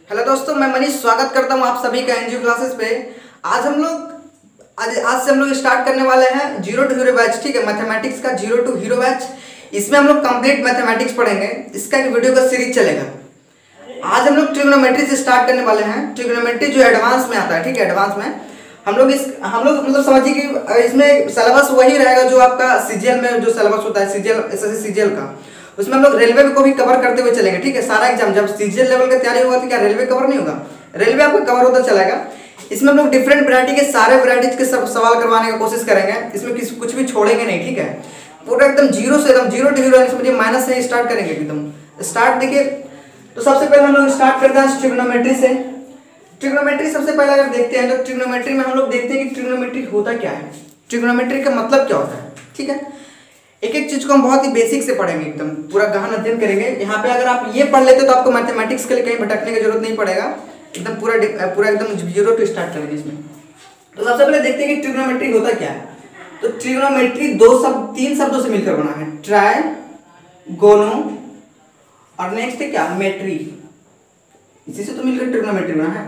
Hello दोस्तों, मैं मनीष स्वागत करता हूं आप सभी का एनजीओ क्लासेस पे। आज से हम लोग स्टार्ट करने वाले हैं जीरो टू हीरो बैच। ठीक है, मैथमेटिक्स का जीरो टू हीरो बैच। इसमें हम लोग कंप्लीट मैथमेटिक्स पढ़ेंगे। इसका एक वीडियो का सीरीज चलेगा। आज हम लोग ट्रिग्नोमेट्री से स्टार्ट करने वाले हैं। ट्रिग्नोमेट्री जो एडवांस में आता है, ठीक है, एडवांस में हम लोग मतलब समझिए कि इसमें सिलेबस वही रहेगा जो आपका सीजीएल में जो सिलेबस होता है, सीजीएल एसएससी सीजीएल का, उसमें हम लोग रेलवे को भी कवर करते हुए चलेंगे। ठीक है, सारा एग्जाम जब सीजीएल लेवल का तैयारी होगा तो क्या रेलवे कवर नहीं होगा? रेलवे आपका कवर होता चलेगा। इसमें हम लोग डिफरेंट वैरायटी के सारे वैरायटीज के सब सवाल करवाने का कोशिश करेंगे। इसमें कुछ भी छोड़ेंगे नहीं। ठीक है, पूरा एकदम जीरो से एकदम जीरो टू हीरो समझिए, माइनस से स्टार्ट करेंगे एकदम स्टार्ट। देखिए, तो सबसे पहले हम लोग स्टार्ट करते हैं ट्रिग्नोमेट्री से। ट्रिग्नोमेट्री सबसे पहले अगर देखते हैं तो ट्रिग्नोमेट्री में हम लोग देखते हैं कि ट्रिग्नोमेट्री होता क्या है, ट्रिग्नोमेट्री का मतलब क्या होता है। ठीक है, एक एक चीज को हम बहुत ही बेसिक से पढ़ेंगे, एकदम पूरा गहन अध्ययन करेंगे। यहाँ पे अगर आप ये पढ़ लेते तो आपको मैथमेटिक्स के लिए कहीं भटकने की जरूरत नहीं पड़ेगा। एकदम पूरा एकदम जीरो टू स्टार्ट करेंगे इसमें। तो सबसे पहले देखते हैं कि ट्रिग्नोमेट्री होता क्या है। तो ट्रिग्नोमेट्री तीन शब्दों से मिलकर बना है, ट्राई, गोनो और नेक्स्ट है क्या, मेट्री। इसी से तो मिलकर ट्रिग्नोमेट्री बना है।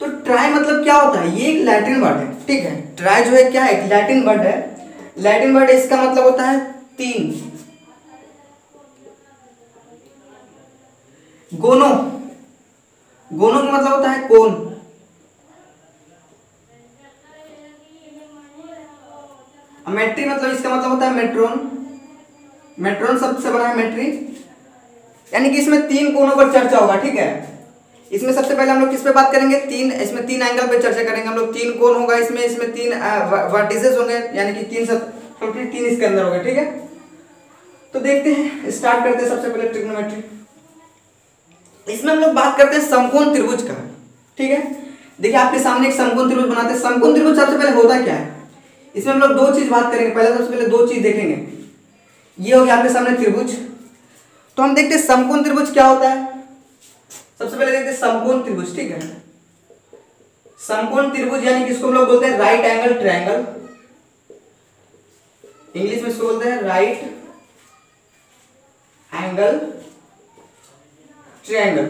तो ट्राई मतलब क्या होता है, ये एक लैटिन वर्ड है। ठीक है, ट्राई जो है क्या है, एक लैटिन वर्ड है। लैटिन वर्ड इसका मतलब होता है तीन। गोनो, गोनो का मतलब होता है कोन। मेट्री मतलब इसका मतलब होता है मेट्रोन। मेट्रोन शब्द से बना है मेट्री, यानी कि इसमें तीन कोनों पर चर्चा होगा। ठीक है, इसमें सबसे पहले हम लोग किस पे बात करेंगे, इसमें तीन एंगल पे चर्चा करेंगे हम लोग। तीन कोण होगा इसमें तीन वर्टिसेस होंगे, यानी कि तीन इसके अंदर होंगे। ठीक है, तो देखते हैं, स्टार्ट करते हैं सबसे पहले ट्रिग्नोमेट्री। इसमें हम लोग बात करते हैं समकोण त्रिभुज का। ठीक है, देखिए आपके सामने एक समकोण त्रिभुज बनाते हैं। समकोण त्रिभुज सबसे पहले होता क्या है, इसमें हम लोग दो चीज बात करेंगे। पहले सबसे पहले दो चीज देखेंगे, ये हो गया आपके सामने त्रिभुज। तो हम देखते हैं समकोण त्रिभुज क्या होता है। सबसे पहले देखते हैं समकोण त्रिभुज। ठीक है, समकोण त्रिभुज यानी कि इसको हम लोग बोलते हैं राइट एंगल ट्रायंगल। इंग्लिश में इसको बोलते हैं राइट एंगल ट्रायंगल।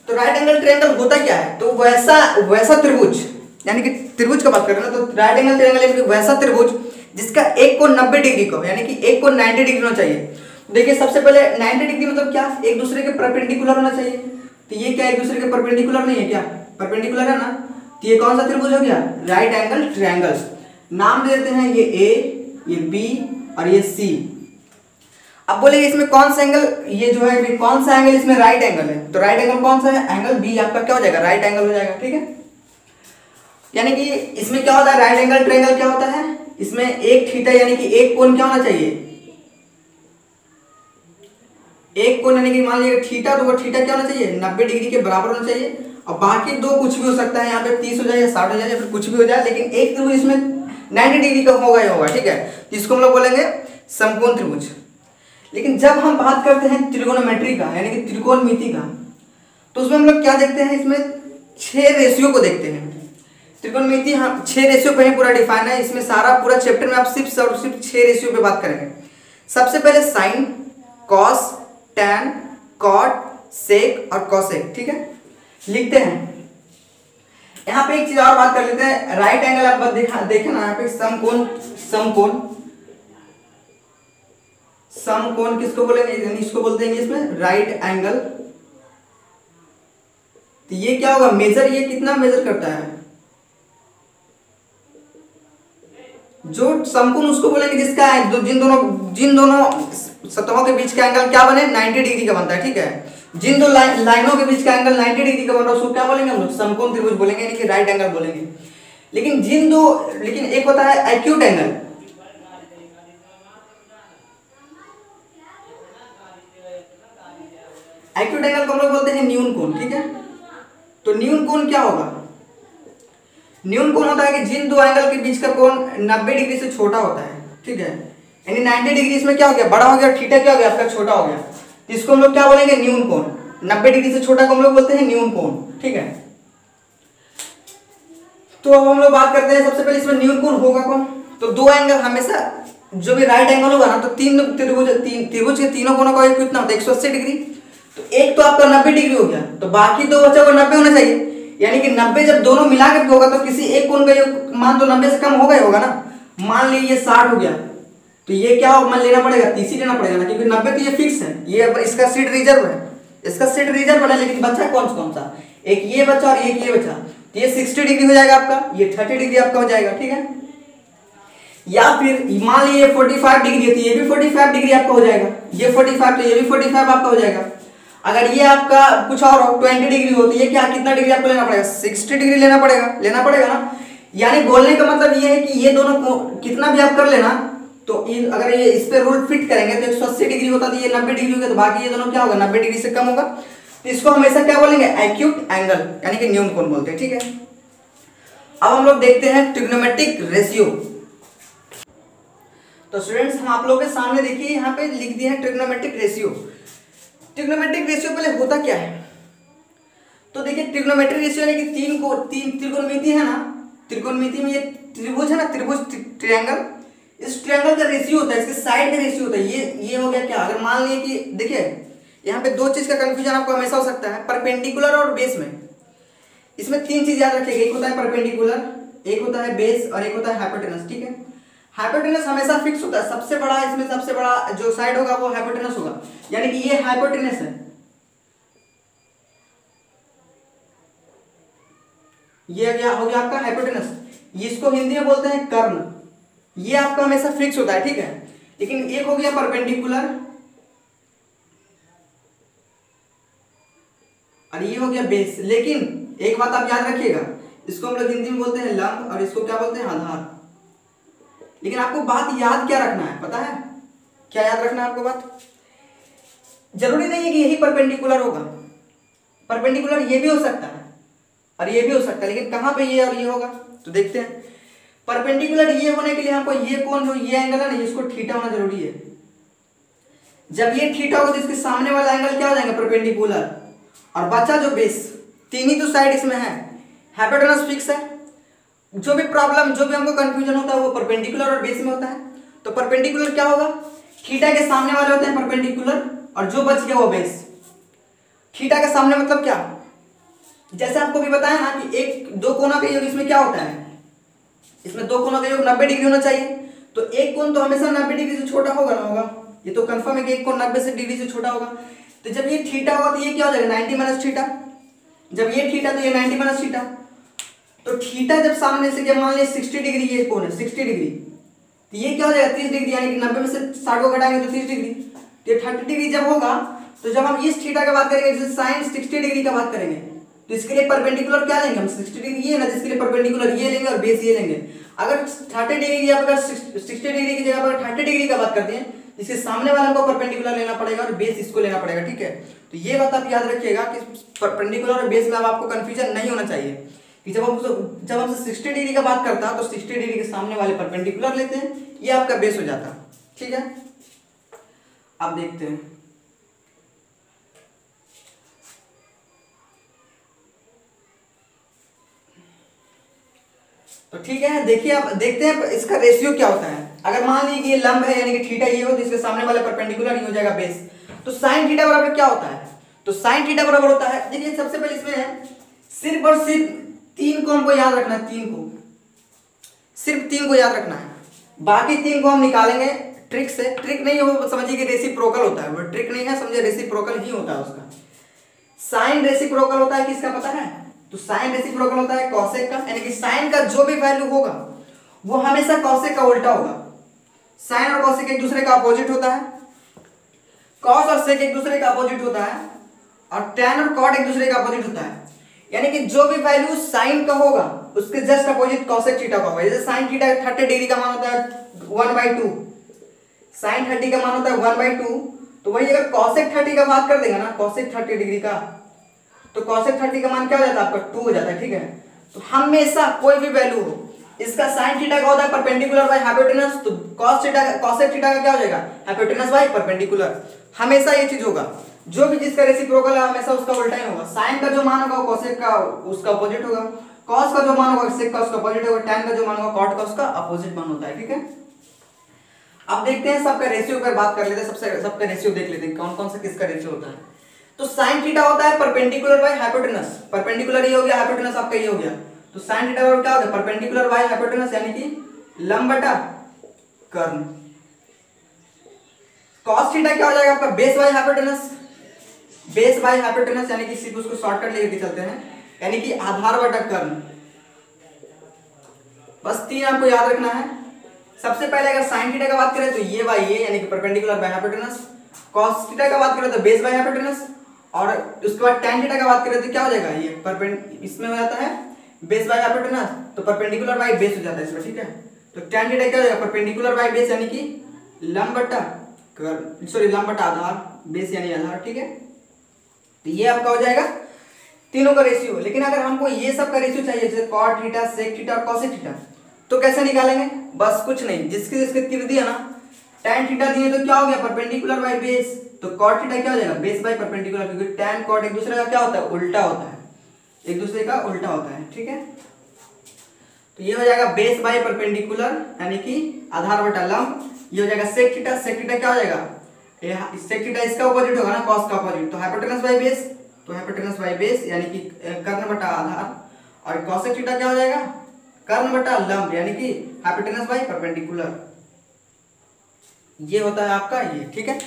तो राइट एंगल ट्रायंगल होता क्या है, तो वैसा त्रिभुज, यानी कि त्रिभुज का बात कर रहे हैं ना, तो राइट एंगल ट्रायंगल यानी कि वैसा त्रिभुज जिसका एक कोण 90 डिग्री को, यानी कि एक कोण 90 डिग्री होना चाहिए। देखिए सबसे पहले 90 डिग्री मतलब क्या, एक दूसरे के परपेंडिकुलर होना चाहिए। तो ये क्या एक दूसरे के परपेंडिकुलर नहीं है क्या, परपेंडिकुलर है ना। तो ये कौन सा त्रिभुज हो गया, राइट एंगल ट्रायंगल। नाम दे देते हैं ये ए, ये बी और ये सी। अब बोले इसमें कौन सा एंगल, ये जो है कौन सा एंगल इसमें राइट एंगल है। तो राइट एंगल कौन सा है, एंगल बी आपका क्या हो जाएगा, राइट एंगल हो जाएगा। ठीक है, यानी कि इसमें क्या होता है, राइट एंगल ट्रायंगल क्या होता है, इसमें एक थीटा यानी कि एक कोण क्या होना चाहिए, एक कोण यानी कि मान लीजिए थीटा, तो वो थीटा क्या होना चाहिए, 90 डिग्री के बराबर होना चाहिए। और बाकी दो कुछ भी हो सकता है, यहाँ पे 30 हो जाए या 60 हो जाए या फिर कुछ भी हो जाए, लेकिन एक त्रिभुज इसमें 90 डिग्री का होगा ही होगा। ठीक है, जिसको हम लोग बोलेंगे समकोण त्रिभुज। लेकिन जब हम बात करते हैं त्रिकोणमिति का, यानी कि त्रिकोणमिति का, तो उसमें हम लोग क्या देखते हैं, इसमें 6 रेशियो को देखते हैं। त्रिकोणमिति हाँ 6 रेशियो पे ही पूरा डिफाइन है। इसमें सारा पूरा चैप्टर में आप सिर्फ 6 रेशियो पे बात करेंगे। सबसे पहले साइन, कॉस, टैन, कॉट, सेक और कॉसेक। ठीक है, लिखते हैं। यहाँ पे एक चीज और बात कर लेते हैं, राइट एंगल आप देखें ना, यहाँ पे समकोण, समकोण किसको बोलेंगे, इसको बोलते हैं इंग्लिश में राइट एंगल। तो ये क्या होगा, मेजर, ये कितना मेजर करता है, जो समकोण उसको बोलेंगे जिसका जिन दोनों सतहों के बीच का एंगल क्या बने, 90 डिग्री का बनता है। ठीक है, जिन दो लाइनों के बीच का एंगल 90 डिग्री का बन रहा है उसको क्या बोलेंगे हम लोग, समकोण त्रिभुज बोलेंगे, यानी कि राइट एंगल बोलेंगे। लेकिन एक होता है एक्यूट एंगल। एक्यूट एंगल को हम लोग बोलते हैं न्यून कोण। ठीक है, तो न्यून कोण क्या होगा, न्यून कोण होता है कि जिन दो एंगल के बीच का कोण 90 डिग्री से छोटा होता है। ठीक है, यानी 90 डिग्री इसमें क्या हो गया, बड़ा हो गया, थीटा क्या हो गया आपका, छोटा हो गया। तो इसको हम लोग क्या बोलेंगे, न्यून कोण। 90 डिग्री से छोटा को हम लोग बोलते हैं न्यून कोण। ठीक है, तो अब हम लोग बात करते हैं सबसे पहले इसमें न्यून कोण होगा कौन। तो दो एंगल हमेशा जो भी राइट एंगल होगा ना, तो त्रिभुज के तीनों कोणों का कितना होता है, 180 डिग्री। तो एक तो आपका 90 डिग्री हो गया, तो बाकी दो बचा वो 90 होना चाहिए। यानी कि 90 जब दोनों मिला के होगा तो किसी एक कोण का योग मान तो 90 से कम होगा ही होगा ना। मान लीजिए 60 हो गया, तो ये क्या मान लेना पड़ेगा, 30 ही लेना पड़ेगा ना, क्योंकि 90 तो ये फिक्स है, ये इसका सीट रिजर्व है, इसका सीट रिजर्व है, लेकिन बचा कौन कौन सा, एक ये बचा और एक ये बचा, तो ये 60 डिग्री हो जाएगा आपका, ये 30 डिग्री आपका हो जाएगा, ठीक है। या फिर मान लीजिए 45 डिग्री है, तो ये भी 45 डिग्री आपका हो जाएगा, ये 45 तो ये भी 45 आपका हो जाएगा। अगर ये आपका कुछ और 20 डिग्री हो, तो ये क्या कितना डिग्री आपको लेना पड़ेगा, 60 डिग्री लेना पड़ेगा ना। यानी बोलने का मतलब ये है कि ये दोनों को कितना भी आप कर लेना, तो अगर ये इस पे रूल फिट करेंगे तो 180 डिग्री होता, तो ये 90 डिग्री होगा, तो बाकी ये दोनों क्या होगा 90 डिग्री से कम होगा, तो इसको हमेशा क्या बोलेंगे, एक्यूट एंगल यानी कि न्यून कोण बोलते हैं, ठीक है। अब हम लोग देखते हैं ट्रिग्नोमेट्रिक रेशियो। तो स्टूडेंट्स हम आप लोगों के सामने देखिए यहाँ पे लिख दिया है ट्रिग्नोमेट्रिक रेशियो। ट्रिग्नोमेट्रिक रेशियो पहले होता क्या है, तो देखिए ट्रिग्नोमेट्रिक रेशियो यानी कि तीन त्रिकोणमिति है ना, त्रिकोणमिति में ये त्रिभुज है ना, त्रिभुज ट्रायंगल, इस ट्रायंगल का रेशियो होता है, इसके साइड का रेशियो होता है। ये हो गया क्या, अगर मान लिए कि देखिए यहाँ पे दो चीज का कंफ्यूजन आपको हमेशा हो सकता है, परपेंडिकुलर और बेस में। इसमें तीन चीज याद रखिएगा, एक होता है परपेंडिकुलर, एक होता है बेस और एक होता है हाइपोटेनस, ठीक है। हाइपोटेनस हमेशा फिक्स होता है, सबसे बड़ा इसमें सबसे बड़ा जो साइड होगा वो हाइपोटेनस होगा, यानी कि ये हाइपोटेनस है, ये हो गया आपका हाइपोटेनस, इसको हिंदी में बोलते हैं कर्ण, ये आपका हमेशा फिक्स होता है, ठीक है। लेकिन एक हो गया परपेंडिकुलर और ये हो गया बेस। लेकिन एक बात आप याद रखिएगा, इसको हम लोग हिंदी में बोलते हैं लंब और इसको क्या बोलते हैं आधार। लेकिन आपको बात याद क्या रखना है पता है, क्या याद रखना है आपको बात, जरूरी नहीं है कि यही परपेंडिकुलर होगा, परपेंडिकुलर ये भी हो सकता है और ये भी हो सकता है, लेकिन कहां पे ये और ये होगा, तो देखते हैं। परपेंडिकुलर ये होने के लिए हमको ये कोण जो ये एंगल है ना, इसको थीटा होना जरूरी है। जब ये थीटा होगा तो इसके सामने वाला एंगल क्या हो जाएगा, परपेंडिकुलर, और बचा जो बेस, तीन ही तो साइड इसमें है, हाइपोटेनस फिक्स है, जो भी प्रॉब्लम जो भी हमको कंफ्यूजन होता है वो परपेंडिकुलर और बेस में होता है। तो परपेंडिकुलर क्या होगा, थीटा के सामने वाले होते हैं परपेंडिकुलर, और जो बच गया वो बेस। थीटा के सामने मतलब क्या, जैसे आपको भी बताया ना कि एक दो कोना का योग इसमें क्या होता है, इसमें दो कोनों का योग 90 डिग्री होना चाहिए, तो एक कोण तो हमेशा 90 डिग्री से छोटा होगा ना, होगा, ये तो कंफर्म है कि एक कोण 90 डिग्री से छोटा होगा। तो जब ये थीटा होगा तो ये क्या हो जाएगा 90 माइनस थीटा, जब ये थीटा तो ये 90 माइनस थीटा, तो थीटा जब सामने से क्या मान लिया 60 डिग्री, ये कोण है 60 डिग्री, तो ये क्या हो जाएगा 30 डिग्री, यानी कि 90 में से 60 को घटाएंगे तो 30 डिग्री, तो ये 30 डिग्री जब होगा, तो जब हम इस थीटा की बात करेंगे जैसे साइन 60 डिग्री का बात करेंगे, तो इसके लिए परपेंडिकुलर क्या लेंगे हम 60 डिग्री ये ना, जिसके लिए परपेंडिकुलर ये लेंगे और बेस ये लेंगे। अगर 30 डिग्री या अगर 60 डिग्री की जगह पर 30 डिग्री का बात करते हैं, इसके सामने वाले को परपेंडिकुलर लेना पड़ेगा और बेस इसको लेना पड़ेगा, ठीक है। तो ये बात आप याद रखिएगा कि परपेंडिकुलर और बेस में अब आपको कंफ्यूजन नहीं होना चाहिए कि जब हम 60 डिग्री का बात करता तो 60 डिग्री के सामने वाले परपेंडिकुलर लेते हैं, ये आपका बेस हो जाता, ठीक है। अब देखते हैं, तो ठीक है, देखिए अब देखते हैं इसका रेशियो क्या होता है। अगर मान लीजिए कि ये लंब है यानी कि थीटा ये हो, तो इसके सामने वाला परपेंडिकुलर ही हो जाएगा बेस, तो साइन थीटा बराबर क्या होता है, तो साइन थीटा बराबर होता है, देखिए सबसे पहले इसमें है सिर्फ और सिर्फ तीन को हमको याद रखना है, सिर्फ तीन को याद रखना है, बाकी तीन को हम निकालेंगे ट्रिक से। ट्रिक नहीं हो समझिए कि रेसिप्रोकल होता है, वो ट्रिक नहीं है, समझिए रेसिप्रोकल ही होता है उसका। साइन रेसिप्रोकल होता है किसका पता है, तो साइन रेसिप्रोकल होता है कॉसेक का, यानी कि साइन का जो भी वैल्यू होगा वो हमेशा कॉसेक का उल्टा होगा। साइन और कॉसेक एक दूसरे का अपोजिट होता है, कॉस और सेक एक दूसरे का अपोजिट होता है, और टैन और कॉट एक दूसरे का अपोजिट होता है। यानी कि जो भी वैल्यू साइन का होगा उसके जस्ट अपोजिट कॉसेक थीटा का होगा। जैसे साइन थीटा 30 डिग्री का मान होता है 1/2, साइन 30 का मान होता है 1/2, तो वही अगर कॉसेक 30 का बात कर देगा ना, कॉसेक 30 डिग्री का, तो कॉसेक 30 का मान क्या हो जाता है आपका 2 हो जाता है, ठीक है। तो हमेशा कोई भी वैल्यू हो, इसका साइन थीटा का होता है परपेंडिकुलर बाय हाइपोटेनस, तो कॉस थीटा कॉसेक थीटा का क्या हो जाएगा हाइपोटेनस बाय परपेंडिकुलर, हमेशा ये चीज होगा। जो भी जिसका रेसिप्रोकल है हमेशा उसका उल्टा ही होगा। साइन का जो मान होगा कॉसेक का उसका अपोजिट होगा, कॉस का जो मान होगा सेक का उसका अपोजिट होगा, टैन का जो मान होगा कॉट का उसका अपोजिट मान होता है, ठीक है। अब देखते हैं सबका रेशियो पर बात कर लेते हैं, सबका रेशियो देख लेते हैं कौन कौन सा किसका रेशियो होता है। तो साइन थीटा होता है परपेंडिकुलर बाय हाइपोटेनस, परपेंडिकुलर ये हो गया, हाइपोटेनस आपका ये हो गया, तो साइन थीटा बराबर क्या हो गया, परपेंडिकुलर बाय हाइपोटेनस यानी कि लंब बटा कर्ण। कॉस थीटा क्या हो जाएगा आपका, base by hypotenuse, base by hypotenuse यानी कि सिर्फ उसको शॉर्टकट लेके चलते हैं, यानी कि आधार बटा कर्ण। बस 3 आपको याद रखना है। सबसे पहले अगर साइन थीटा का बात करें तो ये बाय ये यानी कि perpendicular by hypotenuse, cos theta का बात करें तो बेस बाय हाइपोटेनस, और उसके बाद tan थीटा का बात करें तो क्या हो जाएगा, ये परपेंड इसमें हो जाता है बेस बाय हाइपोटेनस, तो परपेंडिकुलर बाय बेस हो जाता है इसमें, ठीक है। तो tan थीटा क्या हो जाएगा, परपेंडिकुलर बाय बेस यानी कि लंब बटा कर्ण, सॉरी लंब बटा आधार, बेस यानी आधार, ठीक है। तो ये आपका हो जाएगा तीनों का रेशियो। लेकिन अगर हमको ये सब का रेशियो चाहिए जैसे cot थीटा, sec थीटा और cosec थीटा, तो कैसे निकालेंगे, बस कुछ नहीं, जिसके जिसके तीर दिया ना, tan थीटा दिए तो क्या हो गया परपेंडिकुलर बाय बेस, तो cot थीटा क्या हो जाएगा बेस बाय परपेंडिकुलर, क्योंकि tan cot एक दूसरे का क्या होता है, उल्टा होता है, एक दूसरे का उल्टा होता है, ठीक है। तो ये हो जाएगा बेस बाय परपेंडिकुलर यानी कि आधार बटा लंब, ये हो जाएगा sec थीटा, sec थीटा क्या हो जाएगा, sec थीटा इसका अपोजिट होगा ना, cos का अपोजिट, तो हाइपोटेनस बाय बेस, तो हाइपोटेनस बाय बेस यानी कि कर्ण बटा आधार, और cosec थीटा क्या हो जाएगा, कर्ण बटा लंब यानी कि हाइपोटेनस बाय परपेंडिकुलर। ये होता है आपका ये, ठीक है।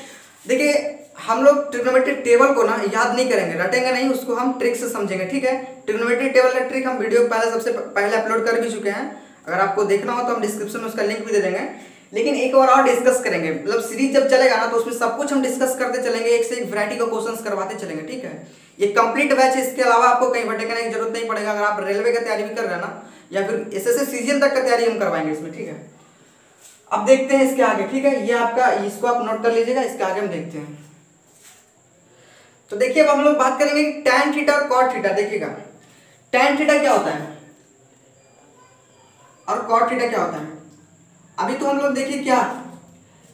देखिए हम लोग ट्रिग्नोमेट्री टेबल को ना याद नहीं करेंगे, रटेंगे नहीं, उसको हम ट्रिक से समझेंगे, ठीक है। ट्रिग्नोमेट्री टेबल का ट्रिक हम वीडियो पहले सबसे पहले अपलोड कर भी चुके हैं, अगर आपको देखना हो तो हम डिस्क्रिप्शन में उसका लिंक भी दे देंगे। लेकिन एक बार और डिस्कस करेंगे, मतलब सीरीज जब चलेगा ना तो उसमें सब कुछ हम डिस्कस करते चलेंगे, एक से एक वैरायटी का क्वेश्चंस करवाते चलेंगे, ठीक है। ये कंप्लीट बैच है, इसके अलावा आपको कहीं भटकने की जरूरत नहीं पड़ेगा। अगर आप रेलवे का तैयारी भी कर रहे हैं ना, या फिर एसएससी सीजीएल तक का तैयारी हम करवाएंगे इसमें, ठीक है। अब देखते हैं इसके आगे, ठीक है, ये आपका, इसको आप नोट कर लीजिएगा, इसके आगे हम देखते हैं। तो देखिए अब हम लोग बात करेंगे tan थीटा और cot थीटा। देखिएगा tan थीटा क्या होता है और cot थीटा क्या होता है। अभी तो हम लोग देखिए क्या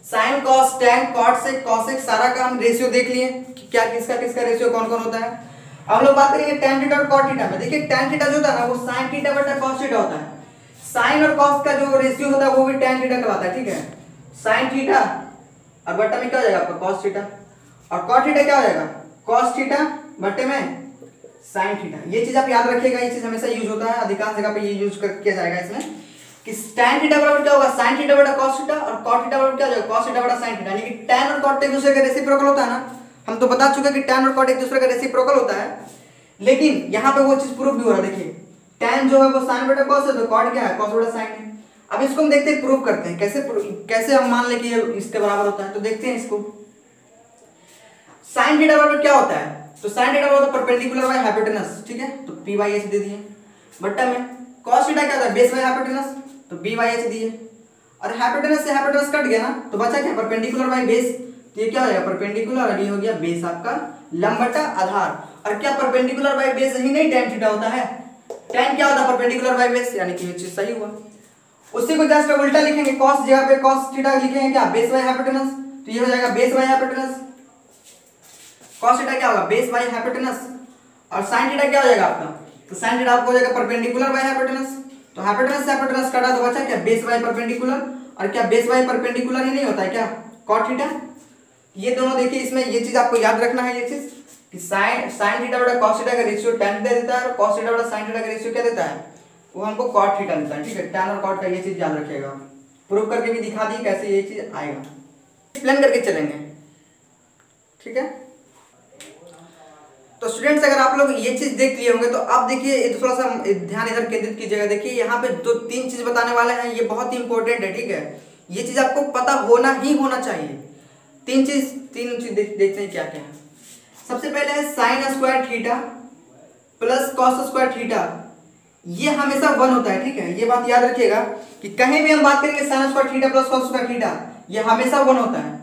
sin cos tan cot sec cosec सारा का हम रेशियो देख लिए कि क्या किसका किसका रेशियो कौन कौन होता है। अब हम लोग बात करेंगे tan थीटा और cot थीटा में। देखिए tan थीटा जो होता है ना वो sin थीटा बटा cos थीटा होता है, sin और cos का जो रेशियो होता है वो भी tan थीटा कहलाता है, ठीक है। sin थीटा और बटा में क्या हो जाएगा आपका cos थीटा, और cot थीटा क्या हो जाएगा cos थीटा बटे में sin थीटा। ये चीज आप याद रखिएगा, ये चीज हमेशा यूज होता है, अधिकांश जगह पे ये यूज किया जाएगा इसमें कि tan थीटा बराबर क्या होगा sin थीटा बटा cos थीटा, और cot थीटा बराबर क्या हो जाएगा cos थीटा बटा sin थीटा। यानी कि tan और cot एक दूसरे का रेसिप्रोकल होता है ना, हम तो बता चुके हैं कि tan और cot एक दूसरे का रेसिप्रोकल होता है, लेकिन यहाँ पे वो चीज प्रूफ भी हो रहा है। देखिए tan जो है वो sin बटा cos है, तो cot क्या है cos बटा sin है। अब इसको हम देखते हैं प्रूफ करते हैं कैसे हम मान ले कि ये इसके बराबर होता है। तो देखते हैं इसको, sin थीटा बराबर क्या होता है, तो sin थीटा बराबर परपेंडिकुलर बाय हाइपोटेनस, ठीक है, तो p बाय h दे दिए, बट्टा में cos थीटा क्या होता है बेस बाय हाइपोटेनस, तो b बाय h दिए, और हाइपोटेनस से हाइपोटेनस कट गया ना तो बचा क्या परपेंडिकुलर बाय बेस, तो ये क्या हो जाएगा परपेंडिकुलर, और ये हो गया बेस आपका लंब बटा आधार। और क्या परपेंडिकुलर बाय बेस ही नहीं tan थीटा होता है, tan क्या होता है परपेंडिकुलर बाय बेस, यानी कि ये चीज सही हुआ। उसी को जस्ट उल्टा लिखेंगे, cos जगह पे cos थीटा लिखेंगे क्या बेस बाय हाइपोटेनस, तो ये हो जाएगा base by hypotenuse, cos theta क्या होगा बेस बाय हाइपोटेनस, और sin थीटा क्या हो जाएगा आपका, तो sin थीटा आपको हो जाएगा परपेंडिकुलर बाय हाइपोटेनस, तो हाइपोटेनस से हाइपोटेनस कटा तो बचा क्या बेस बाय परपेंडिकुलर, और क्या बेस बाय परपेंडिकुलर ही नहीं होता है क्या cot थीटा। ये दोनों देखिए इसमें ये चीज आपको याद रखना है, ये चीज कि sin थीटा बटा cos थीटा का रेशियो tan थीटा देता है, और cos थीटा बटा sin थीटा का रेशियो क्या देता है, वो हमको cot थीटा देता है, ठीक है। tan और cot का ये चीज याद रखिएगा, प्रूव करके भी दिखा दी कैसे ये चीज आएगा, एक्सप्लेन करके चलेंगे, ठीक है। तो स्टूडेंट्स अगर आप लोग ये चीज देख लिए होंगे तो आप देखिए थोड़ा सा ध्यान इधर केंद्रित कीजिएगा। देखिए यहाँ पे दो तीन चीज बताने वाले हैं, ये बहुत ही इंपॉर्टेंट है, ठीक है। ये चीज आपको पता होना ही होना चाहिए। तीन चीज देखते हैं क्या क्या है। सबसे पहले है sign square theta plus cos square theta, ये हमेशा 1 होता है, ठीक है। ये बात याद रखिएगा कि कहीं भी हम बात करेंगे sign square theta plus cos square theta, ये हमेशा 1 होता है।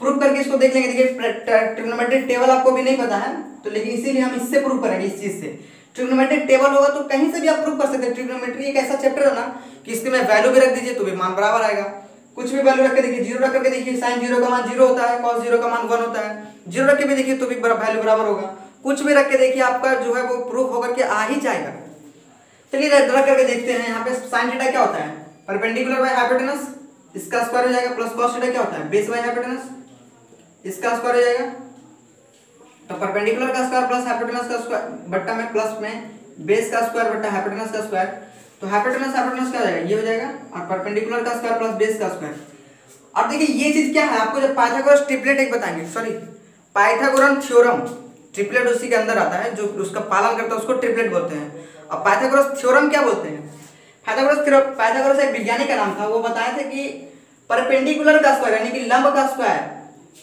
प्रूफ करके इसको देख लेंगे। देखिए ट्रिग्नोमेट्री टेबल आपको भी नहीं पता है तो, लेकिन इसीलिए हम इससे प्रूफ करेंगे, इस चीज से। ट्रिग्नोमेट्री टेबल होगा तो कहीं से भी आप प्रूफ कर सकते हैं। ट्रिग्नोमेट्री एक ऐसा चैप्टर है ना कि इसके में वैल्यू भी रख दीजिए तो भी मान बराबर आएगा। कुछ भी वैल्यू रख के देखिए, 0 रख करके देखिए, साइन 0 का मान 0 होता है, कॉस 0 का मान 1 होता है, 0 रख के भी देखिए तो भी वैल्यू बराबर होगा। कुछ भी रख के देखिए आपका जो है वो प्रूफ होकर के आ ही जाएगा। चलिए रख करके देखते हैं। यहाँ पे साइन थीटा क्या होता है परपेंडिकुलर बाय हाइपोटेनस, इसका स्क्वायर हो जाएगा, प्लस कॉस थीटा क्या होता है बेस बाय हाइपोटेनस, इसका स्क्वायर हो जाएगा, तो परपेंडिकुलर का स्क्वायर प्लस हाइपोटेनस का स्क्वायर बट्टा में प्लस में बेस का स्क्वायर बट्टा हाइपोटेनस का स्क्वायर, तो हाइपोटेनस हाइपोटेनस क्या हो जाएगा, ये हो जाएगा, और परपेंडिकुलर का स्क्वायर प्लस बेस का स्क्वायर। अब देखिए ये चीज क्या है, आपको जब पाइथागोरस ट्रिपलेट एक बताएंगे, सॉरी पाइथागोरन थ्योरम, ट्रिपलेट उसी के अंदर आता है, जो उसका पालन करता है उसको ट्रिपलेट बोलते हैं। अब पाइथागोरस थ्योरम क्या बोलते हैं, पाइथागोरस एक विज्ञानी का नाम था, वो बताए थे कि परपेंडिकुलर का स्क्वायर यानी कि लंब का स्क्वायर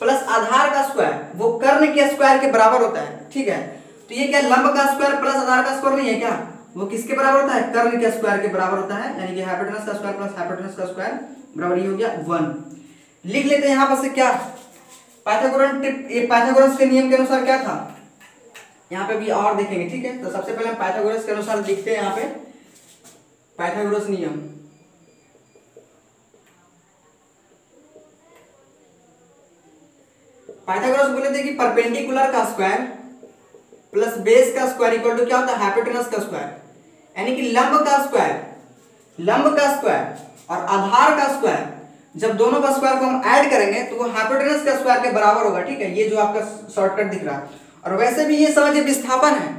प्लस आधार का स्क्वायर वो कर्ण के स्क्वायर के बराबर होता है, ठीक है। तो ये क्या लंब का स्क्वायर प्लस आधार का स्क्वायर नहीं है क्या, वो किसके बराबर होता है, कर्ण के स्क्वायर के बराबर होता है, यानी कि हाइपोटेनस का स्क्वायर प्लस हाइपोटेनस का स्क्वायर बराबर ये हो गया 1। लिख लेते हैं यहाँ पर से क्या, पाइथागोरस के नियम के अनुसार क्या था, यहाँ पे भी और देखेंगे, ठीक है। तो सबसे पहले हम पाइथागोरस के अनुसार लिखते हैं यहाँ पे पाइथागोरस नियम। पाइथागोरस बोले थे कि परपेंडिकुलर का स्क्वायर प्लस बेस का स्क्वायर इक्वल टू क्या होता है, हाइपोटेनस का स्क्वायर, यानी कि लंब का स्क्वायर और आधार का स्क्वायर, जब दोनों का स्क्वायर को हम ऐड करेंगे तो वो हाइपोटेनस का स्क्वायर के बराबर होगा, ठीक है। ये जो आपका शॉर्टकट दिख रहा है। और वैसे भी ये समझिए विस्थापन है,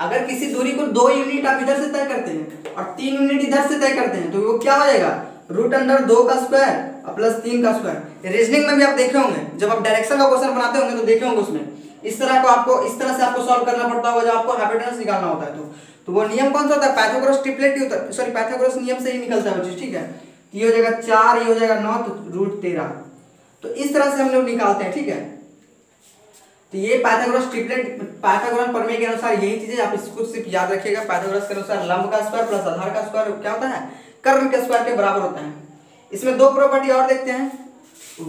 अगर किसी दूरी को 2 यूनिट आप इधर से तय करते हैं और 3 यूनिट इधर से तय करते हैं तो वो क्या हो जाएगा, √2 का स्क्वायर और प्लस 3 का स्क्वायर। रीजनिंग में भी आप देखे होंगे, जब आप डायरेक्शन का क्वेश्चन बनाते होंगे तो देखे होंगे उसमें इस तरह से आपको सॉल्व करना पड़ता होगा जब आपको हाइपोटेनस निकालना होता है। तो वो नियम कौन सा होता है, पाइथागोरस ट्रिपलेट ही होता है, सॉरी पाइथागोरस नियम से ही निकलता है वो चीज, ठीक है। ये हो जाएगा 4, ये हो जाएगा 9, तो √13। तो इस तरह से हम लोग निकालते हैं, ठीक है। तो ये पाइथागोरस ट्रिपलेट, पाइथागोरन प्रमेय के अनुसार यही चीजें आप इसको सिर्फ याद रखिएगा। पाइथागोरस के अनुसार लंब का स्क्वायर प्लस आधार का स्क्वायर क्या होता है, कर्ण के स्क्वायर के बराबर होता है। इसमें 2 प्रॉपर्टी और देखते हैं,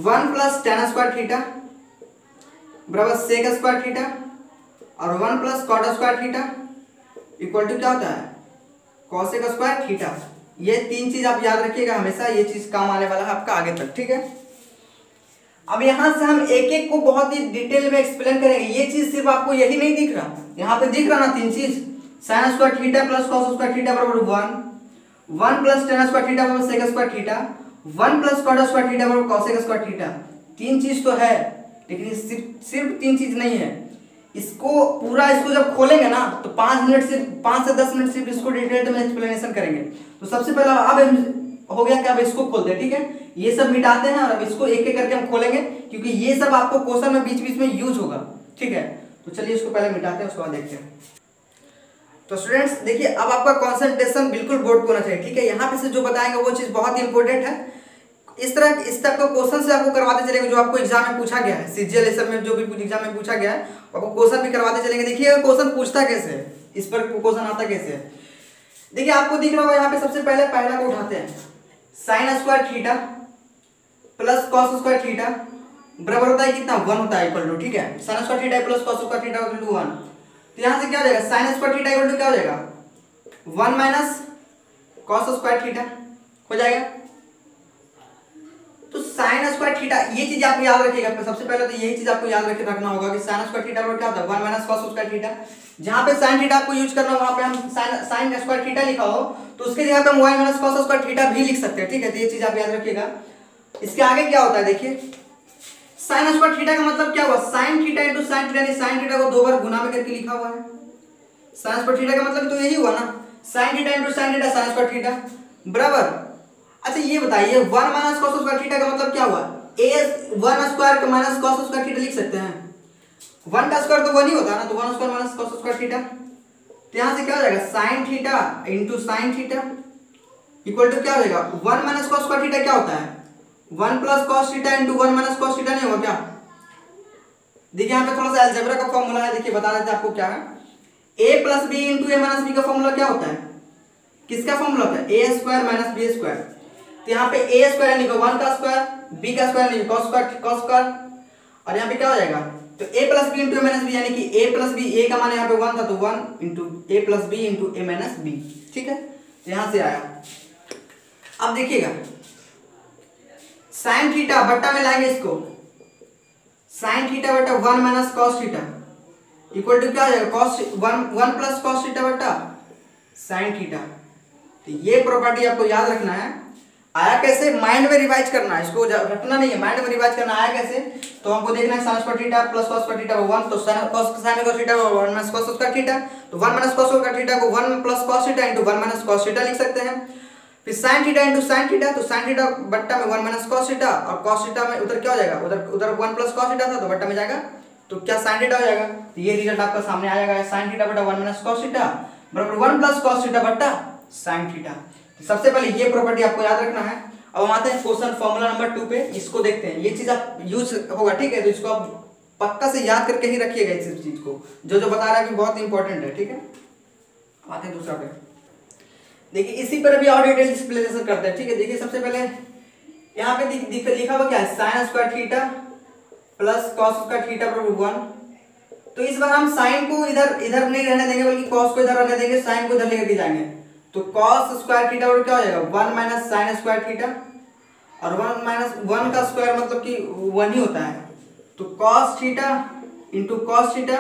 1 प्लस tan स्क्वायर थीटा बराबर sec स्क्वायर थीटा और 1 plus cot square theta equal to क्या होता है, cosec स्क्वायर थीटा। ये 3 चीज आप याद रखिएगा हमेशा, ये चीज काम आने वाला है आपका आगे तक, ठीक है। अब यहाँ से हम एक एक को बहुत ही डिटेल में एक्सप्लेन करेंगे। ये चीज सिर्फ आपको यही नहीं दिख रहा, यहाँ पे दिख रहा ना 3 चीज, sin square theta plus cos square theta बराबर 1 प्लस tan स्क्वायर थीटा बराबर sec square theta, 1 plus cot square theta बराबर cosec स्क्वायर थीटा। 3 चीज तो है, लेकिन सिर्फ 3 चीज नहीं है। इसको जब खोलेंगे ना तो 5 से 10 मिनट सिर्फ इसको डिटेल में एक्सप्लेनेशन करेंगे। तो सबसे पहले अब हो गया कि अब इसको खोलते हैं, ठीक है। ये सब मिटाते हैं और अब इसको एक एक करके हम खोलेंगे, क्योंकि ये सब आपको क्वेश्चन में बीच बीच में यूज होगा, ठीक है। तो चलिए इसको पहले मिटाते हैं, उसके बाद देखते हैं। तो स्टूडेंट्स देखिए, अब आपका कंसंट्रेशन बिल्कुल बोर्ड पे होना चाहिए, ठीक है। यहाँ पे से जो बताएंगे वो चीज बहुत ही इंपॉर्टेंट है। इस टाइप का क्वेश्चन से आपको करवाते चलेंगे, जो आपको एग्जाम में पूछा गया है, सीजीएल सब में जो भी एग्जाम में पूछा गया है आपको क्वेश्चन भी करवाते चलेंगे। देखिए क्वेश्चन पूछता कैसे है, इस पर क्वेश्चन आता कैसे है। देखिए आपको दिख रहा होगा यहाँ पे, सबसे पहले पहला को उठाते हैं, sin square theta plus cos square theta बराबर होता है कितना, 1 होता है इक्वल टू, ठीक है। sin square theta plus cos square theta equal to 1। तो यहाँ से क्या हो जाएगा, sin square theta equal to क्या हो जाएगा, 1 माइनस cos स्क्वायर थीटा हो जाएगा। तो sin स्क्वायर थीटा, ये चीज आप याद रखिएगा। सबसे पहले तो यही चीज आपको याद रखना होगा कि sin स्क्वायर थीटा बराबर क्या होता है, 1 माइनस cos स्क्वायर थीटा। जहां पे sin थीटा आपको यूज करना हो वहां पे हम sin स्क्वायर थीटा लिखा हो तो उसके जगह पे हम y minus cos square theta भी लिख सकते हैं, ठीक है। तो ये चीज आप याद रखिएगा। इसके आगे क्या होता है, देखिए sin स्क्वायर थीटा का मतलब क्या हुआ, sin theta into sin theta, यानी sin थीटा को 2 बार गुना में करके लिखा हुआ है। sin स्क्वायर थीटा का मतलब तो यही हुआ ना, sin theta into sin theta sin square theta बराबर। अच्छा ये बताइए 1 माइनस cos स्क्वायर थीटा का मतलब क्या हुआ, a 1 square minus cos square theta लिख सकते हैं। 1 का स्क्वायर तो 1 ही होता है ना, तो 1 square minus cos square theta. तो यहाँ से क्या हो जाएगा, sin theta into sin theta equal to क्या हो जाएगा, 1 माइनस cos स्क्वायर थीटा क्या होता है, 1 plus cos theta into 1 minus cos theta नहीं होगा क्या। देखिए यहाँ पे थोड़ा सा अलजेब्रा का फॉर्मूला है, देखिए बता देते हैं आपको क्या है। a plus B into A minus B का फॉर्मूला क्या होता है, किसका फॉर्मूला होता है, a square minus B square. तो यहाँ पे a स्क्वायर यानी 1 का स्क्वायर, b का स्क्वायर यानी cos स्क्वायर, और यहाँ पे क्या हो जाएगा, तो a plus B into A minus B, यानी कि a प्लस बी, a का मान यहाँ पे 1 था तो 1 into a plus B into A minus B, ठीक है। तो यहाँ से आया। अब देखिएगा sin थीटा बट्टा में लाएंगे इसको, sin थीटा बट्टा 1 minus cos theta equal to क्या हो जाएगा, cos 1 प्लस cos थीटा बट्टा sin थीटा। तो ये प्रॉपर्टी आपको याद रखना है। आया कैसे, माइंड में रिवाइज करना है, इसको रटना नहीं है, माइंड में रिवाइज करना। आया कैसे, तो हमको देखना है sin square theta plus cos square theta 1, तो sin cos theta 1 minus cos square theta, तो 1 माइनस cos स्क्वायर थीटा को 1 plus cos theta into 1 minus cos theta लिख सकते हैं। फिर sin theta into sin theta, तो sin थीटा बट्टा में 1 माइनस cos थीटा, और cos थीटा में उधर क्या हो जाएगा, उधर 1 प्लस cos थीटा था तो बट्टा में जाएगा, तो क्या sin थीटा हो जाएगा। तो ये रिजल्ट आपका सामने आ जाएगा, sin थीटा बटा 1 माइनस cos थीटा बराबर 1 प्लस cos थीटा बट्टा sin थीटा। सबसे पहले ये प्रॉपर्टी आपको याद रखना है। अब हम आते हैं क्वेश्चन फॉर्मूला नंबर 2 पे, इसको देखते हैं। ये चीज आप यूज होगा, ठीक है, तो इसको आप पक्का से याद करके ही रखिएगा इस चीज को, जो बता रहा है कि बहुत इंपॉर्टेंट है, ठीक है। आते हैं दूसरा पे, देखिए इसी पर अभी और डिटेल एक्सप्लेनेशन करते हैं, ठीक है। देखिए सबसे पहले यहाँ पे लिखा हुआ क्या है, sin square theta plus cos square theta बराबर 1। तो इस बार हम sin को इधर नहीं रहने देंगे, बल्कि cos को इधर रहने देंगे, sin को इधर लेकर के जाएंगे। तो cos स्क्वायर थीटा और क्या हो जाएगा 1 माइनस sin स्क्वायर थीटा, और 1 माइनस 1 का स्क्वायर मतलब कि 1 ही होता है। तो cos theta into cos theta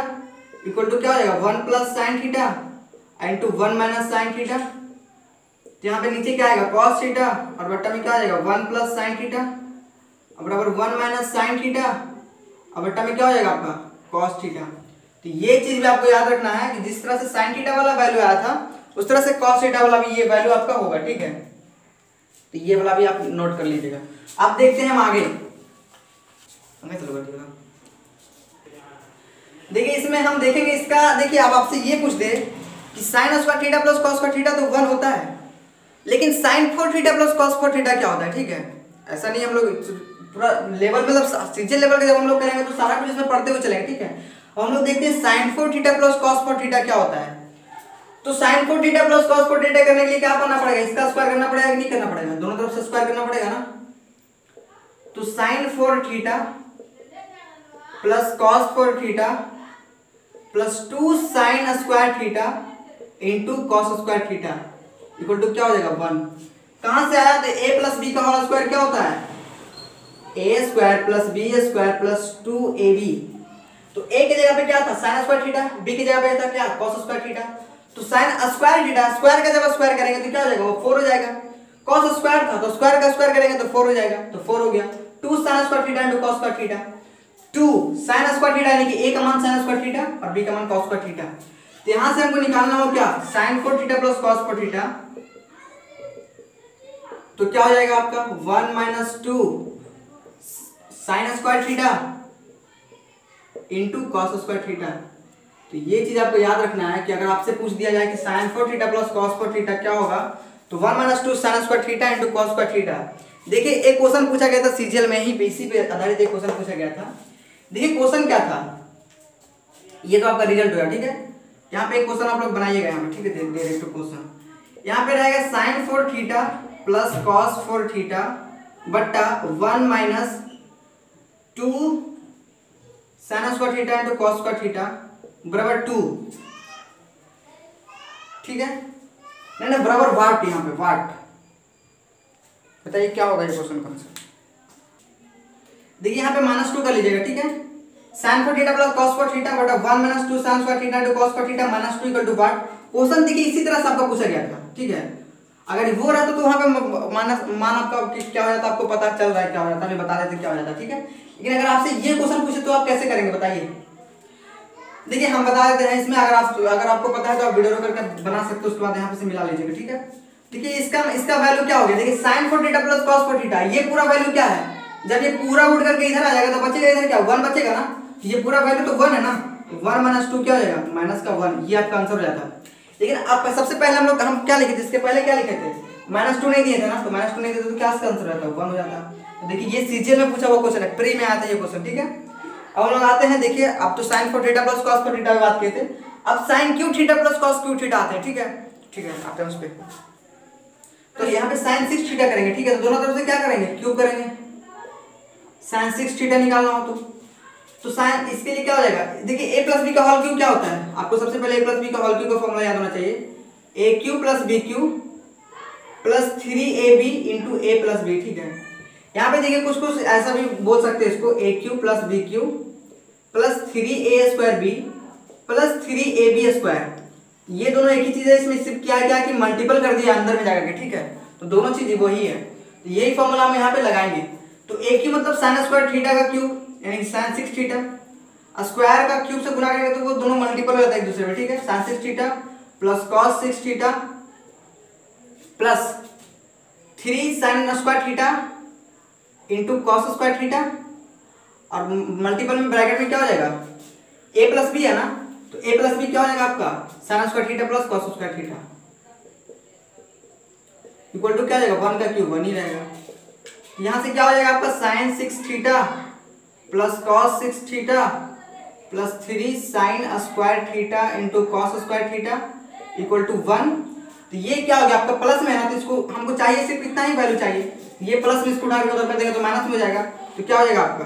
equal to क्या हो जाएगा 1 plus sin theta into 1 minus sin theta. तो यहाँ पे नीचे क्या आएगा cos थीटा, और बट्टा में क्या आ जाएगा 1 प्लस sin थीटा बराबर 1 माइनस sin थीटा, और बट्टा में क्या हो जाएगा आपका cos थीटा। तो ये चीज भी आपको याद रखना है कि जिस तरह से sin थीटा वाला वैल्यू आया था, उस तरह से cos थीटा वाला भी ये वैल्यू आपका होगा, ठीक है। तो ये वाला भी आप नोट कर लीजिएगा। अब देखते हैं हम आगे चलो। देखिए इसमें हम देखेंगे इसका, देखिए अब आपसे ये पूछ दे कि sin square theta plus cos square theta तो 1 होता है, लेकिन sin 4 theta plus cos 4 theta क्या होता है, ठीक है। ऐसा नहीं, हम लोग पूरा लेवल मतलब सीजन लेवल का जब हम लोग करेंगे तो सारा कुछ इसमें पढ़ते हुए चलेंगे, ठीक है। और हम लोग देखते हैं sin 4 theta plus cos 4 theta क्या होता है। तो sin 4 theta plus cos 4 theta करने के लिए क्या करना पड़ेगा, इसका स्क्वायर करना पड़ेगा कि नहीं करना पड़ेगा, दोनों तरफ से स्क्वायर करना पड़ेगा ना। तो sin 4 theta plus cos 4 theta plus 2 sin square theta into cos square theta equal to क्या हो जाएगा 1। कहां से आया, तो a प्लस बी का होल स्क्वायर क्या होता है a square plus B square plus 2ab। तो a की जगह पे क्या था sin स्क्वायर थीटा, b की जगह पे था क्या cos स्क्वायर थीटा। तो sin स्क्वायर थीटा स्क्वायर का जब स्क्वायर करेंगे तो क्या हो जाएगा, वो 4 हो जाएगा। cos स्क्वायर था तो स्क्वायर का स्क्वायर करेंगे तो 4 हो जाएगा, तो 4 हो गया। 2 sin square theta into cos square theta, 2 sin square theta यानी कि a का मान sin स्क्वायर थीटा और b का मान cos स्क्वायर थीटा। तो यहां से हमको निकालना हो क्या sin 4 theta plus cos 4 theta, तो क्या हो जाएगा आपका 1 minus 2 sin square theta into cos square theta. तो ये चीज आपको याद रखना है कि अगर आपसे पूछ दिया जाए कि sin 4 theta plus cos 4 theta क्या होगा, तो 1 minus 2 sin square theta into cos square theta. देखिए एक क्वेश्चन पूछा गया था सीजीएल में ही, इसी पे आधारित एक क्वेश्चन पूछा गया था। देखिए क्वेश्चन क्या था, ये तो आपका रिजल्ट होगा, ठीक है। यहाँ पे एक क्वेश्चन आप लोग बनाइएगा यहाँ पे, ठीक है। डायरेक्ट क्वेश्चन यहाँ पे रहेगा sin 4 theta plus cos 4 theta बट्टा 1 minus 2 sin square theta into cos square theta बराबर 2, ठीक है। नहीं बराबर वाट, यहाँ पे वाट। बताइए क्या होगा ये क्वेश्चन कौन सा। देखिए यहाँ पे -2 कर लीजिएगा, ठीक है। sin 4 theta plus cos 4 theta बटा 1 minus 2 sin square theta into cos square theta -2 equal to what. Question देखिए इसी तरह से आपका पूछा गया था, ठीक है। अगर वो रहता तो वहां पे मान आपका क्या हो जाता, आपको पता चल रहा है क्या हो जाता, मैं बता देते क्या हो जाता, ठीक है। लेकिन अगर आपसे ये क्वेश्चन पूछे तो आप कैसे करेंगे बताइए। देखिए हम बता देते हैं इसमें, अगर आपको पता है तो आप वीडियो रोक करके बना सकते हो, उसके बाद यहाँ पे से मिला लीजिएगा, ठीक है। देखिए इसका वैल्यू क्या हो गया, देखिए sin 4 theta plus cos 4 theta, ये पूरा वैल्यू क्या है, जब ये पूरा उठ करके इधर आ जाएगा तो बचेगा इधर क्या 1 बचेगा ना, ये पूरा वैल्यू तो 1 है ना, 1 माइनस 2 क्या हो जाएगा माइनस का 1, ये आपका आंसर हो जाता है। लेकिन अब सबसे पहले हम क्या लिखे थे, इसके पहले क्या लिखे थे -2 नहीं दिए थे ना, तो -2 नहीं दिए तो क्या इसका आंसर रहता है 1 हो जाता। तो देखिए ये सीजीएल में पूछा हुआ क्वेश्चन है, प्री में आता है ये क्वेश्चन, ठीक है। अब हम लोग आते हैं, देखिए अब तो sin 4 theta plus cos 4 theta की बात किए थे, अब sin cube theta plus cos cube theta आते हैं, ठीक है, ठीक है। आते हैं उस पे, तो यहाँ पे sin 6 थीटा करेंगे, ठीक है। तो दोनों तरफ से क्या करेंगे क्यूब करेंगे, sin 6 थीटा निकालना हो तो sin इसके लिए क्या हो जाएगा, देखिए a प्लस बी का होल क्यूब क्या होता है, आपको सबसे पहले a प्लस बी का होल क्यूब का फॉर्मूला याद होना चाहिए, a cube plus b cube plus 3ab into a plus b, ठीक है। यहाँ पे देखिए कुछ ऐसा भी बोल सकते हैं इसको, a cube plus b cube plus 3a square b plus 3ab square, ये दोनों एक ही चीज है। इसमें सिर्फ क्या है कि मल्टीपल कर दिया अंदर में जाकर के, ठीक है। तो दोनों चीज वही है, तो यही फॉर्मूला हम यहाँ पे लगाएंगे। तो ए क्यू मतलब साइन स्क्वायर थीटा का क्यूब यानी साइन 6 थीटा, स्क्वायर का क्यूब से गुना करेंगे तो वो दोनों मल्टीपल हो जाता है एक दूसरे में, ठीक है। Sine 6 theta plus cos 6 theta plus 3 sine square theta into cos square theta, और मल्टीपल में ब्रैकेट में क्या हो जाएगा ए प्लस बी है ना, तो ए प्लस बी क्या हो जाएगा आपका sine square theta plus cos square theta equal to क्या हो जाएगा 1 का क्यूब 1 ही रहेगा। यहां से क्या हो जाएगा आपका sine 6 theta plus cos 6 theta plus 3 sine square theta into cos square theta equal to 1। तो ये क्या हो गया आपका प्लस में है ना, तो इसको हमको चाहिए सिर्फ इतना ही वैल्यू चाहिए, ये प्लस में इसको उठा के उधर कर देंगे तो माइनस में हो जाएगा। तो क्या हो जाएगा आपका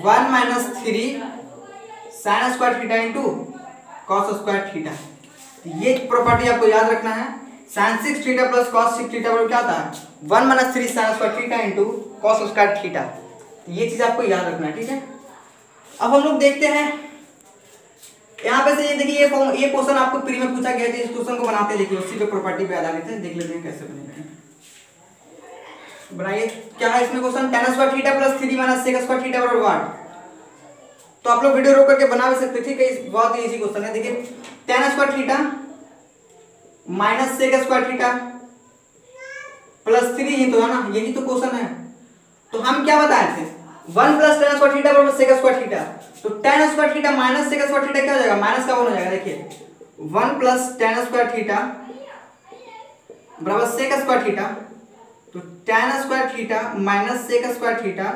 1 minus 3 sine square theta into cos square theta. ये प्रॉपर्टी आपको याद रखना है, sine 6 theta plus cos 6 theta बराबर क्या आता है 1 minus 3 sine square theta into cos square theta. ये चीज आपको याद रखना है, ठीक है। अब हम लोग देखते हैं यहाँ पे से, ये देखिए ये क्वेश्चन आपको प्री में पूछा गया था, इस क्वेश्चन को बनाते देखिए उसी पे प्रॉपर्टी पे आधारित है, देख लेते हैं कैसे बनेगा। बनाइए क्या है इसमें question, tan square theta plus 3 minus sec square theta बराबर व्हाट। तो आप लोग वीडियो रोक करके बना भी सकते, ठीक है। बहुत ही इजी क्वेश्चन है, देखिए tan square theta minus sec square theta plus 3 ही तो है ना, यही तो क्वेश्चन है। तो हम क्या बताए थे 1 प्लस tan स्क्वायर थीटा बराबर sec स्क्वायर थीटा, तो tan square theta minus sec square theta क्या हो जाएगा माइनस का 1 हो जाएगा। देखिए 1 प्लस tan स्क्वायर थीटा बराबर sec स्क्वायर थीटा, तो tan square theta minus sec square theta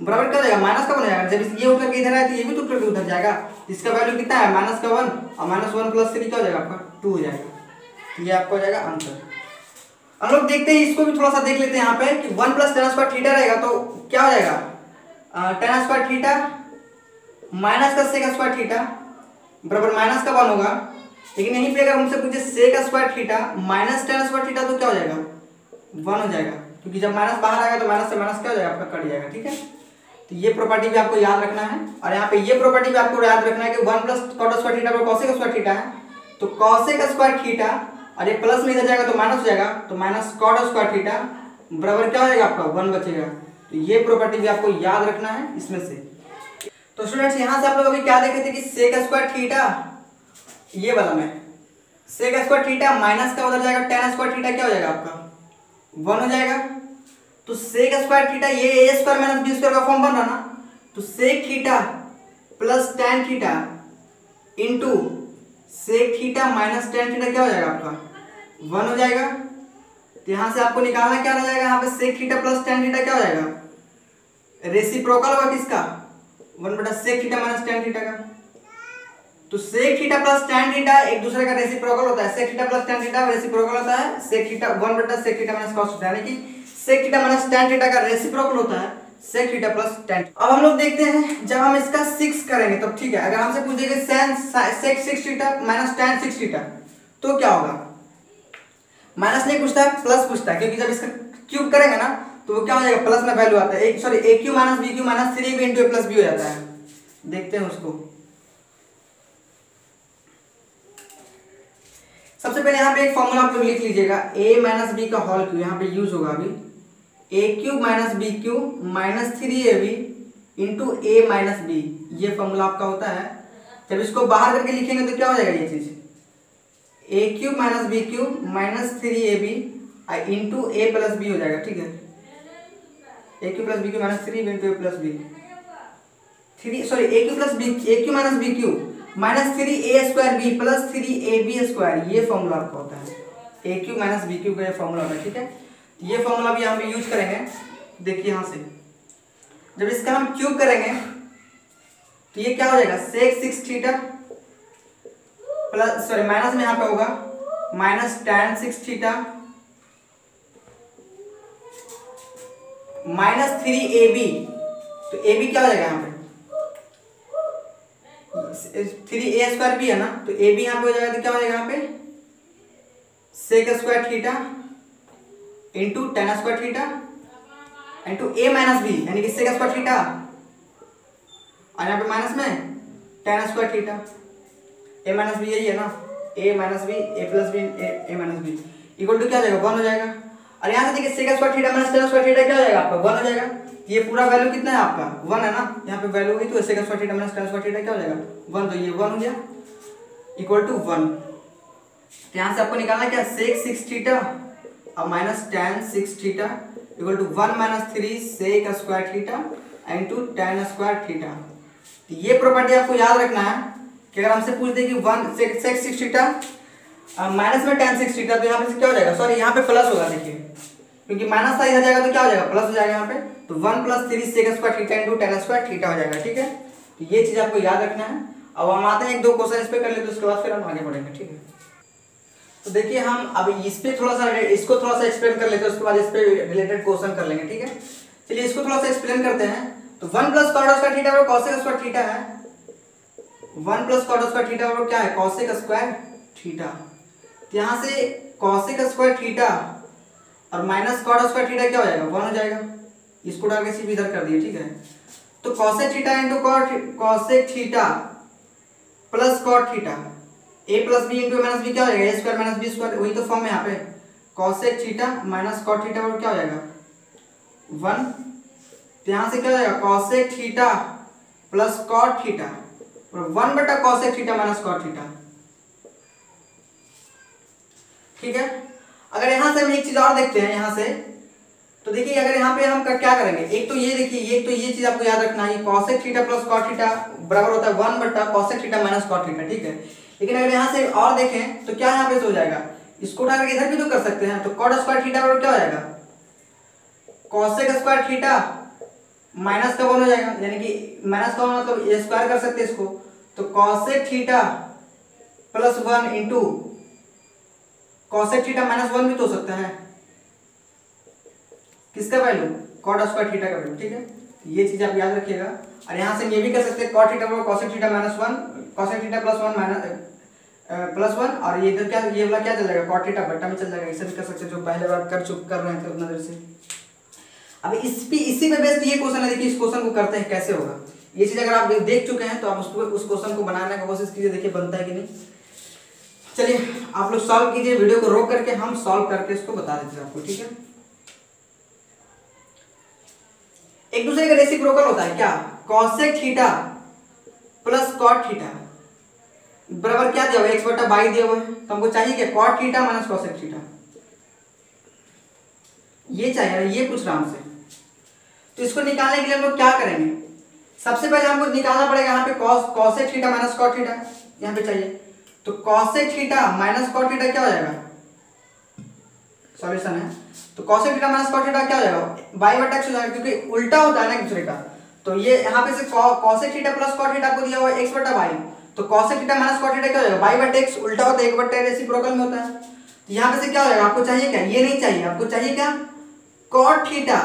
बराबर क्या हो जाएगा माइनस का 1 हो जाएगा। जब ये उठ करके इधर आए तो ये भी तो उठ करके उधर जाएगा, इसका वैल्यू कितना है माइनस का 1, और माइनस 1 प्लस 3 क्या हो जाएगा आपका 2 हो जाएगा। ये आपका हो जाएगा आंसर। हम लोग देखते हैं इसको भी थोड़ा सा देख लेते हैं यहाँ पे कि 1 प्लस tan स्क्वायर थीटा रहेगा तो क्या हो जाएगा tan स्क्वायर थीटा माइनस का sec स्क्वायर थीटा बराबर माइनस का 1 होगा। लेकिन यहीं पे अगर हमसे पूछे sec square theta minus tan square theta तो क्या हो जाएगा 1 हो जाएगा, क्योंकि जब माइनस बाहर आएगा तो माइनस से माइनस क्या हो जाएगा आपका कट जाएगा, ठीक है। तो ये प्रॉपर्टी भी आपको याद रखना है, और यहाँ पे ये प्रॉपर्टी भी आपको याद रखना है कि 1 प्लस cot स्क्वायर थीटा बराबर cosec स्क्वायर थीटा है, तो cosec स्क्वायर थीटा और ये प्लस में इधर जाएगा तो माइनस हो जाएगा, तो माइनस cot स्क्वायर थीटा बराबर क्या हो जाएगा आपका 1 बचेगा। तो ये प्रॉपर्टी भी आपको याद रखना है इसमें से। तो स्टूडेंट्स यहाँ से आप लोग अभी क्या देखे थे कि sec स्क्वायर थीटा, ये वाला में sec स्क्वायर थीटा माइनस का उधर जाएगा tan स्क्वायर थीटा क्या हो जाएगा आपका 1 हो जाएगा। तो sec स्क्वायर थीटा ये a square minus b square का फॉर्म बन रहा ना, तो sec theta plus tan theta into sec theta minus tan theta क्या हो जाएगा आपका 1 हो जाएगा। तो यहाँ से आपको निकालना क्या रह जाएगा, यहाँ पे sec theta plus tan theta क्या हो जाएगा रेसिप्रोकल होगा किसका 1 बटा sec theta minus tan theta का। तो sec theta plus tan theta एक दूसरे का रेसिप्रोकल होता है, sec theta plus tan theta reciprocal होता है sec थीटा 1 बटा sec theta minus cos theta, यानी कि sec theta minus tan theta का रेसिप्रोकल होता है sec थीटा प्लस tan। अब हम लोग देखते हैं जब हम इसका 6 करेंगे तब, ठीक है। अगर हमसे पूछेगा sec 6 theta minus tan 6 theta तो क्या होगा, माइनस नहीं पूछता है प्लस पूछता है, क्योंकि जब इसका क्यूब करेंगे ना तो वो क्या हो जाएगा प्लस में वैल्यू आता है, sorry a cube minus b cube minus 3 into a plus b हो जाता है। देखते हैं उसको। सबसे पहले यहाँ पे एक फॉर्मूला आप लोग लिख लीजिएगा, a माइनस बी का होल क्यूब यहाँ पे यूज होगा अभी, a cube minus b cube minus 3ab into A minus b, ये फॉर्मूला आपका होता है। जब इसको बाहर करके लिखेंगे तो क्या हो जाएगा ये चीज a cube minus b cube minus 3ab into a plus b हो जाएगा, ठीक है। A cube plus b cube minus 3 into a plus B, a cube plus B a cube minus b cube minus 3a square b plus 3ab square, ये formula आपका होता है a cube minus b cube का ये formula होता है, ठीक है। ये फॉर्मूला भी हम यूज करेंगे। देखिए यहाँ से जब इसका हम क्यूब करेंगे तो ये क्या हो जाएगा sec 6 theta plus sorry minus में यहाँ पे होगा minus tan 6 theta minus 3ab, तो ab क्या हो जाएगा यहाँ पे 3a स्क्वायर भी है ना, तो ab यहाँ पे हो जाएगा तो क्या हो जाएगा यहाँ पे sec square theta into tan square theta into a minus B यानी कि sec स्क्वायर थीटा, और यहाँ पे माइनस में tan square theta, a minus B यही है ना, a minus B A plus B A minus B, equal to क्या हो जाएगा 1 हो जाएगा। और यहाँ से देखिए sec square theta minus tan square theta क्या हो जाएगा आपका 1 हो जाएगा। ये पूरा वैल्यू कितना है आपका 1 है ना, यहाँ पे वैल्यू हुई तो sec square theta minus tan square theta क्या हो जाएगा 1, तो ये 1 हो गया इक्वल टू 1। तो यहाँ से आपको निकालना क्या सेक 6 थीटा और minus tan 6 theta equal to 1 minus 3 sec square theta into tan square theta. तो ये प्रॉपर्टी आपको याद रखना है कि अगर हमसे पूछ दे कि 1 सेक 6 थीटा माइनस में टेन 6 थीटा, तो यहाँ पे क्या हो जाएगा, सॉरी यहाँ पे प्लस होगा देखिए, क्योंकि माइनस साइड आ जाएगा तो क्या हो जाएगा प्लस हो जाएगा यहाँ पे। तो 1 plus 3 sec square theta into tan square theta हो जाएगा। ठीक है, तो ये चीज आपको याद रखना है। अब हम आते हैं एक दो क्वेश्चन इस पे कर लेते हैं, उसके बाद फिर हम आगे बढ़ेंगे। ठीक है, तो देखिए हम अब इस पे थोड़ा सा इसको थोड़ा सा एक्सप्लेन कर लेते हैं, उसके बाद इस पे रिलेटेड क्वेश्चन कर लेंगे। ठीक है, चलिए इसको थोड़ा सा एक्सप्लेन करते हैं। तो 1 प्लस कॉट स्क्वायर थीटा और कॉसेक स्क्वायर थीटा है। 1 प्लस कॉट स्क्वायर थीटा और क्या है कॉसेक स्क्वायर थीटा। यहाँ से कॉसेक स्क्वायर थीटा और माइनस कॉट स्क्वायर थीटा क्या हो जाएगा 1 हो जाएगा। इसको डाल के सिर्फ इधर कर दिए। ठीक है, तो cosec theta into cosec theta plus cot theta a plus B into minus b क्या हो जाएगा a square minus B square, वही तो फॉर्म है यहाँ पे cosec theta minus cot theta और क्या हो जाएगा 1। तो यहाँ से क्या हो जाएगा cosec theta plus cot theta और 1 बटा cosec theta minus cot theta. ठीक है, अगर यहाँ से हम एक चीज और देखते हैं यहाँ से, तो देखिए अगर यहाँ पे हम क्या करेंगे, एक तो ये देखिए ये चीज आपको याद रखना है cosec theta plus cot theta बराबर होता है 1 बटा cosec theta minus cot theta. ठीक है, लेकिन अगर यहाँ से और देखें तो क्या यहाँ पे हो जाएगा, इसको उठा करके इधर भी तो कर सकते हैं। तो कॉट स्क्वायर थीटा बराबर क्या हो जाएगा कॉसेक स्क्वायर थीटा माइनस का 1 हो जाएगा, यानी कि माइनस का 1 मतलब ए स्क्वायर कर सकते हैं इसको। तो cosec theta plus 1 into cosec theta minus 1 भी तो हो सकता है, किसका वैल्यू कॉट स्क्वायर थीटा का वैल्यू। ठीक है, ये चीज आप याद रखिएगा। और यहाँ से ये भी कर सकते हैं कॉट थीटा बराबर cosec theta minus 1 cosec theta plus 1 minus plus 1 और ये इधर क्या ये वाला क्या चल जाएगा कॉट थीटा बट्टा में चल जाएगा। इसे भी कर सकते हैं जो पहले बार कर रहे थे उतना देर से। अब इसी पे बेस्ड ये क्वेश्चन है, देखिए इस क्वेश्चन को करते हैं कैसे होगा। ये चीज अगर आप देख चुके हैं तो आप उस क्वेश्चन को बनाने की कोशिश कीजिए, देखिए बनता है कि नहीं। चलिए आप लोग सॉल्व कीजिए, वीडियो को रोक करके हम सॉल्व करके इसको बता देते हैं आपको। ठीक है, एक दूसरे का रेसिप्रोकल होता है क्या cosec theta plus cot theta बराबर क्या दिया हुआ x बटा बाई दिया हुआ है, तो हमको चाहिए क्या cot theta minus cosec theta, ये चाहिए, ये पूछ रहा हमसे। तो इसको निकालने के लिए हम लोग क्या करेंगे, सबसे पहले हमको निकालना पड़ेगा यहाँ पे cosec theta minus cot theta यहाँ पे चाहिए। तो cosec theta minus cot theta क्या हो जाएगा सॉल्यूशन है। तो cosec theta minus cot theta क्या हो जाएगा बाई बटा एक्स हो जाएगा, क्योंकि उल्टा होता है ना एक दूसरे का। तो ये यहाँ पे से cosec theta plus cot theta को दिया हुआ है एक्स बटा बाई, तो cosec theta minus cot theta क्या हो जाएगा बाई बटा एक्स, उल्टा होता है 1 बटा रेसिप्रोकल में होता है। तो यहाँ पे से क्या हो जाएगा आपको चाहिए क्या, ये नहीं चाहिए, आपको चाहिए क्या cot theta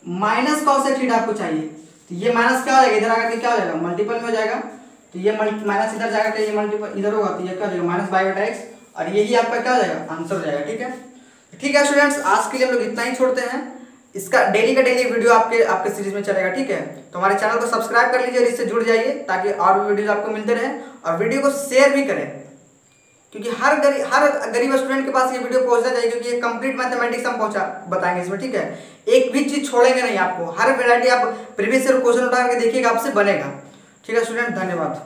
minus cosec theta आपको चाहिए। तो ये माइनस क्या हो जाएगा इधर आकर के क्या हो जाएगा मल्टीपल में हो जाएगा, तो ये माइनस इधर जाकर के ये मल्टीपल इधर होगा, तो ये क्या हो जाएगा माइनस बाई बटा एक्स, और यही आपका क्या हो जाएगा आंसर हो जाएगा। ठीक है, ठीक है स्टूडेंट्स, आज के लिए हम लोग इतना ही छोड़ते हैं। इसका डेली का डेली वीडियो आपके सीरीज में चलेगा। ठीक है, तो हमारे चैनल को सब्सक्राइब कर लीजिए और इससे जुड़ जाइए ताकि और भी वीडियोज आपको मिलते रहे, और वीडियो को शेयर भी करें, क्योंकि हर गरीब स्टूडेंट के पास ये वीडियो पहुंचना चाहिए, क्योंकि ये कंप्लीट मैथमेटिक्स हम बताएंगे इसमें। ठीक है, एक भी चीज छोड़ेंगे नहीं, आपको हर वैरायटी आप प्रीवियस ईयर क्वेश्चन उठा के देखिएगा, आपसे बनेगा। ठीक है स्टूडेंट, धन्यवाद।